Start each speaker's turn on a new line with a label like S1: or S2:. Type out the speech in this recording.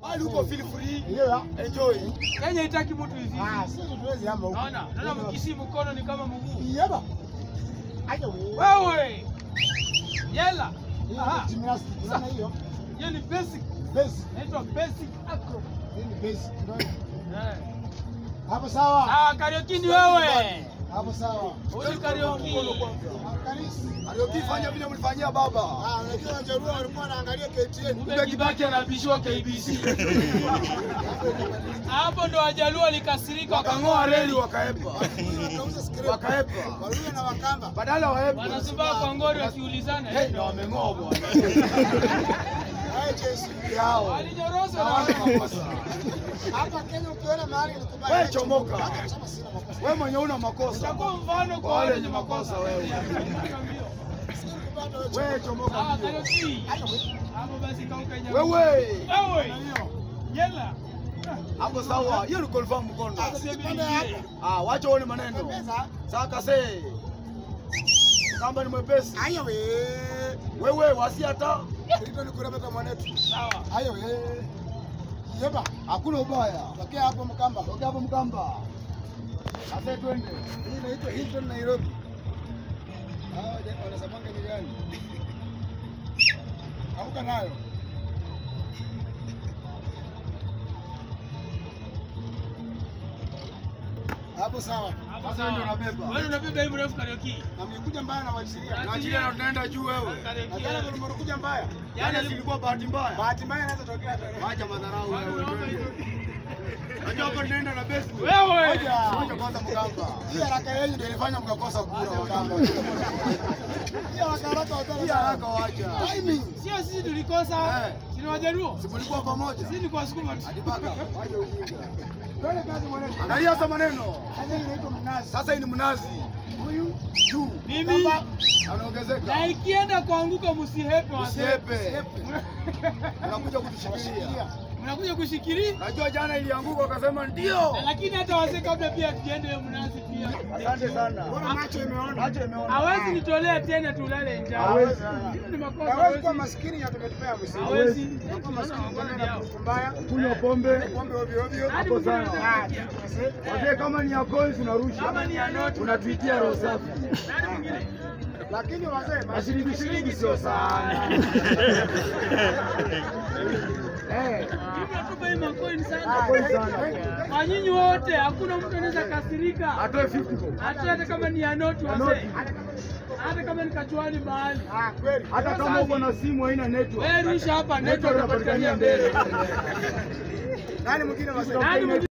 S1: Bali uko feel free.
S2: Ndio.
S1: Enjoy.
S3: Kenya itaki mtu hivi.
S2: Sisi tuwezi hapa huko.
S3: Naona mkisi mkono ni kama mguu.
S2: Yeba. Aje
S3: wewe. Yela.
S2: Gymnastics. Sana hiyo.
S3: Hiyo ni basic.
S2: Basic.
S3: Inaitwa basic acro.
S2: Hii ni basic. Hapo sawa.
S3: Ah, karaoke ni wewe.
S2: Hapo sawa.
S3: Huyu karaoke.
S1: Karaoke fanya vile mlifanyia baba.
S2: Unajua Wajaruo walikuwa wanaangalia KTN.
S3: Kumbe Kibaki anabishwa KBC. Hapo ndo Wajaluo walikasirika
S1: Wakang'oa reli wakaepa.
S2: Wakauza script.
S1: Wakaepa.
S2: Waluya na Wakamba.
S1: Badala waepa.
S3: wanasubaa kwa ngori wakiulizana.
S1: Na wameng'oa bwana.
S2: Yao.
S3: Walinyorosa na
S1: makosa.
S2: Hapa Kenya ukiona mahali nikubali.
S1: Wewe chomoka. Wewe mwenye una makosa.
S3: utakuwa mfano kwa
S1: wale wenye makosa wewe. Wewe chomoka.
S3: Ah, karaoke. Hapo basi kauka nyama.
S1: Wewe.
S3: Yela.
S1: Hapo sawa. Hiyo ni confirm mkono. Wacha uone maneno. Saka se. Kamba ni mwepesi.
S2: Ayo
S1: Wewe wasi hata.
S2: Ndio nikurabata mwanetu.
S3: Sawa.
S2: Ayo Yeba, hakuna ubaya. Tokea hapo Mkamba.
S1: Tokea hapo Mkamba. Sasa twende.
S2: Hii inaitwa Hilton Nairobi. Wanasamanga ni gani? Amka nayo. Hapo sawa.
S1: Sasa ndio unabeba.
S3: Wewe unabeba hivi mrefu karaoke.
S2: Na mlikuja mbaya na wachilia.
S1: Na achilia na tunaenda juu wewe.
S2: Na jana mlikuja mbaya.
S1: Yaani ilikuwa bahati mbaya.
S2: Bahati mbaya inaweza tokea tena.
S1: Acha madharau wewe. Unajua hapo nenda na best.
S3: Wewe.
S1: Ngoja kwanza Mkamba.
S2: Hii haraka yenu ndio ilifanya mkakosa kura Mkamba. Hii haraka wacha. Timing.
S3: Sio sisi tulikosa. Sisi Wajaluo.
S1: Si mlikuwa pamoja?
S3: Sisi ni kwa sukuma tu.
S1: Hadi baka. Wacha ujinga.
S2: Twende kazi mwanetu.
S1: Angalia sasa maneno.
S2: Sasa inaitwa mnazi.
S1: Sasa hii ni mnazi.
S2: Huyu
S1: Juu.
S3: Mimi
S1: Anaongezeka.
S3: na ikienda kuanguka msihepe wazee.
S1: Usihepe. Unakuja kutushikilia.
S3: Mnakuja kushikilia.
S1: Najua jana ilianguka ukasema ndio.
S3: Lakini hata wazee kabla pia tuende hiyo mnazi pia.
S1: Asante sana.
S2: Mbona macho imeona?
S1: Macho imeona.
S3: Hawezi nitolea tena tulale njaa.
S1: Hawezi.
S3: Hiyo ni makosa.
S2: Hawezi kuwa maskini ya tumetupea msimu.
S3: Hawezi.
S2: Kwa maskini kwenda mbaya.
S1: Kunywa pombe.
S2: Pombe ovyo ovyo.
S1: Hapo sana. Wazee kama ni ya coins unarusha.
S3: Kama ni ya noti
S1: Unatuitia roho safi.
S3: nani mwingine?
S2: Lakini wazee
S1: Mashilingi sio sana.
S3: Tupa hii macoin sana.
S1: Coins sana.
S3: Kwa nyinyi wote hakuna mtu anaweza kasirika.
S1: Atoe 50.
S3: Hata kama ni ya noti wazee. Hata kama ni kachuani mahali.
S2: kweli.
S1: Hata kama uko na simu haina network.
S3: Wewe rusha hapa network inapatikania mbele.
S2: Nani mwingine wazee?
S3: Nani mwingine?